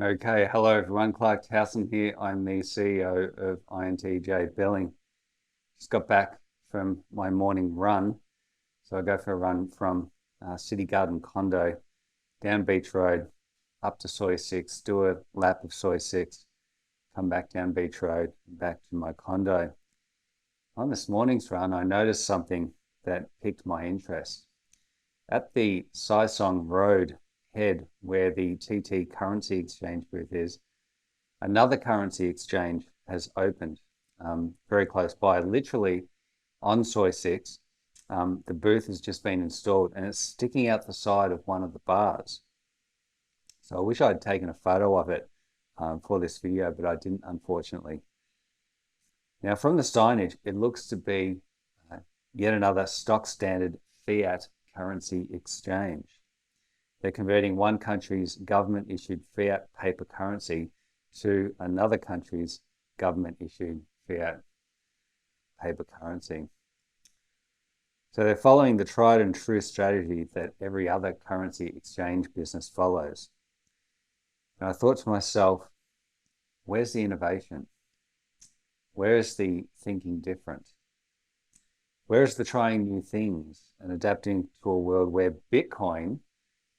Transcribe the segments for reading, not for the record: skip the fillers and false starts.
Okay, hello everyone. Clark Towson here. I'm the CEO of INTJ Belling. Just got back from my morning run. So I go for a run from City Garden Condo down Beach Road up to Soy 6, do a lap of Soy 6, come back down Beach Road, back to my condo. On this morning's run, I noticed something that piqued my interest. At the Sisong Road head, where the TT Currency Exchange booth is, another currency exchange has opened very close by, literally on Soy 6. The booth has just been installed and it's sticking out the side of one of the bars. So I wish I'd taken a photo of it for this video, but I didn't, unfortunately. Now, from the signage, it looks to be yet another stock standard fiat currency exchange. They're converting one country's government issued fiat paper currency to another country's government issued fiat paper currency. So they're following the tried and true strategy that every other currency exchange business follows. And I thought to myself, where's the innovation? Where is the thinking different? Where is the trying new things and adapting to a world where Bitcoin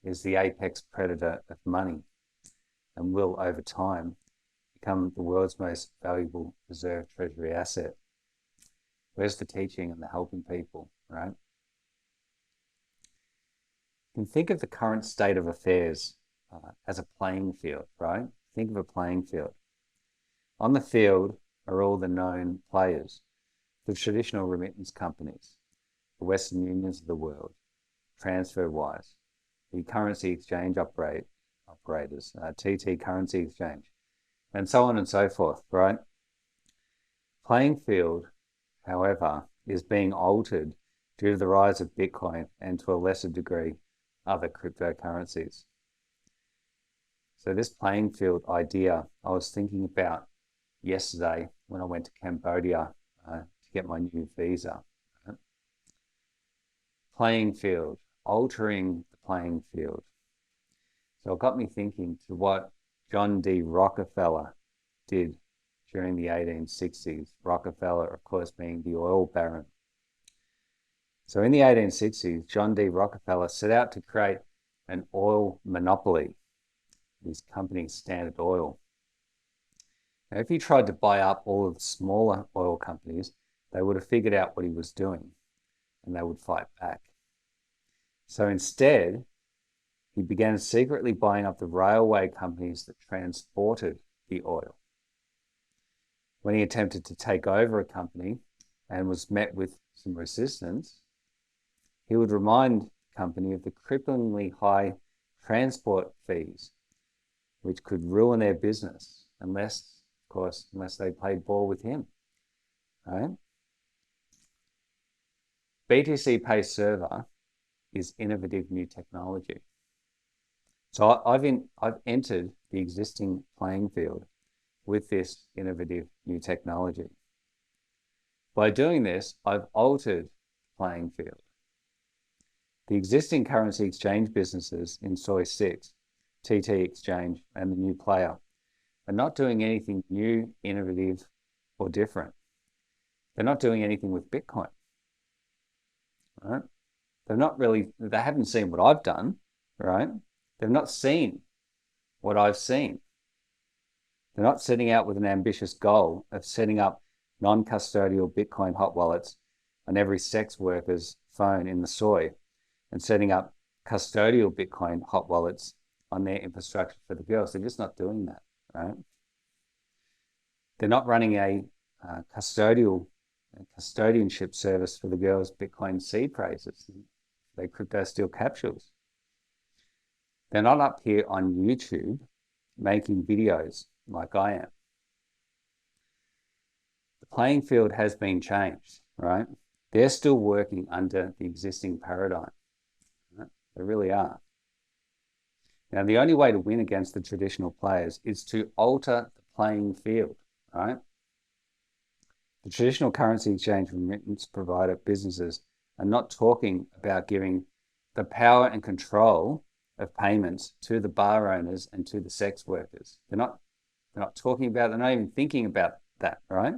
is the apex predator of money and will, over time, become the world's most valuable reserve treasury asset? Where's the teaching and the helping people, right? You can think of the current state of affairs as a playing field, right? Think of a playing field. On the field are all the known players, the traditional remittance companies, the Western Unions of the world, TransferWise, the currency exchange operators, TT Currency Exchange, and so on and so forth, right? Playing field, however, is being altered due to the rise of Bitcoin and, to a lesser degree, other cryptocurrencies. So this playing field idea I was thinking about yesterday when I went to Cambodia to get my new visa. Playing field, altering the playing field. So it got me thinking to what John D. Rockefeller did during the 1860s. Rockefeller, of course, being the oil baron. So in the 1860s, John D. Rockefeller set out to create an oil monopoly. His company, Standard Oil. Now, if he tried to buy up all of the smaller oil companies, they would have figured out what he was doing and they would fight back. So instead, he began secretly buying up the railway companies that transported the oil. When he attempted to take over a company and was met with some resistance, he would remind the company of the cripplingly high transport fees, which could ruin their business unless they played ball with him, right? BTC Pay Server is innovative new technology. So I've entered the existing playing field with this innovative new technology. By doing this, I've altered the playing field. The existing currency exchange businesses in Soy 6, TT Exchange, and the new player are not doing anything new, innovative, or different. They're not doing anything with Bitcoin, right? They haven't seen what I've done, right? They've not seen what I've seen. They're not setting out with an ambitious goal of setting up non-custodial Bitcoin hot wallets on every sex worker's phone in the soy and setting up custodial Bitcoin hot wallets on their infrastructure for the girls. They're just not doing that, right? They're not running a custodianship service for the girls' Bitcoin seed phrases. They crypto steal capsules. They're not up here on YouTube making videos like I am. The playing field has been changed, right? They're still working under the existing paradigm. Right? They really are. Now, the only way to win against the traditional players is to alter the playing field, right? The traditional currency exchange remittance provider businesses are not talking about giving the power and control of payments to the bar owners and to the sex workers. They're not talking about, they're not even thinking about that, right?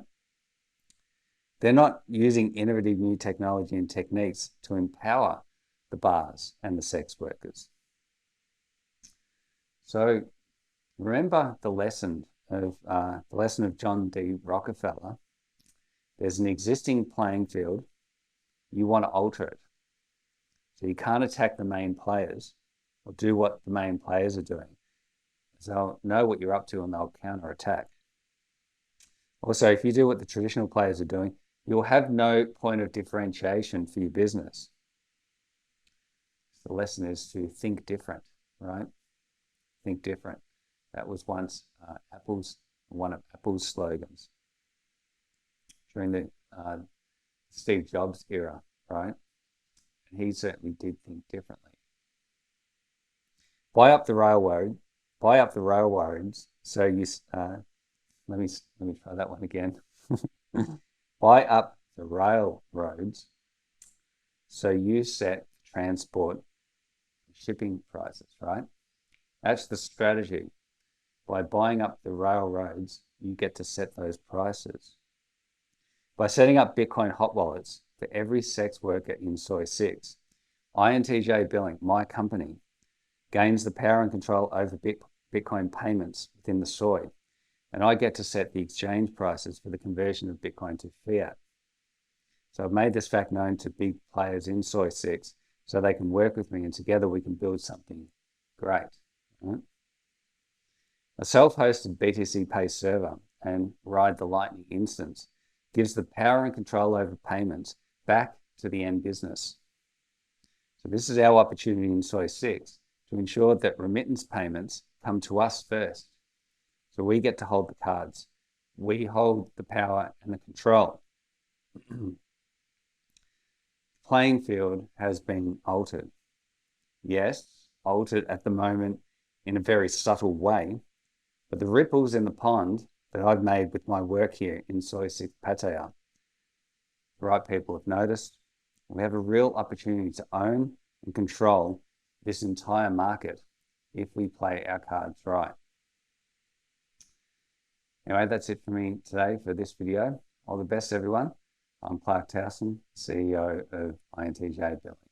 They're not using innovative new technology and techniques to empower the bars and the sex workers. So remember the lesson of John D. Rockefeller. There's an existing playing field. You want to alter it. So you can't attack the main players or do what the main players are doing. So they'll know what you're up to and they'll counterattack. Also, if you do what the traditional players are doing, you'll have no point of differentiation for your business. So the lesson is to think different, right? Think different. That was once one of Apple's slogans during the Steve Jobs era, right? And he certainly did think differently. Buy up the railroads. So you let me try that one again. Buy up the railroads so you set transport shipping prices, right? That's the strategy. By buying up the railroads, you get to set those prices. By setting up Bitcoin hot wallets for every sex worker in Soi 6, INTJ Billing, my company, gains the power and control over Bitcoin payments within the Soi, and I get to set the exchange prices for the conversion of Bitcoin to fiat. So I've made this fact known to big players in Soi 6 so they can work with me and together we can build something great. Right? A self-hosted BTC Pay server and Ride the Lightning instance gives the power and control over payments back to the end business. So this is our opportunity in Soi 6 to ensure that remittance payments come to us first. So we get to hold the cards. We hold the power and the control. The playing field has been altered. Yes, altered at the moment in a very subtle way, but the ripples in the pond that I've made with my work here in Soi 6 Pattaya, the right people have noticed. We have a real opportunity to own and control this entire market if we play our cards right. Anyway, that's it for me today for this video. All the best, everyone. I'm Clark Towson, CEO of INTJ Billing.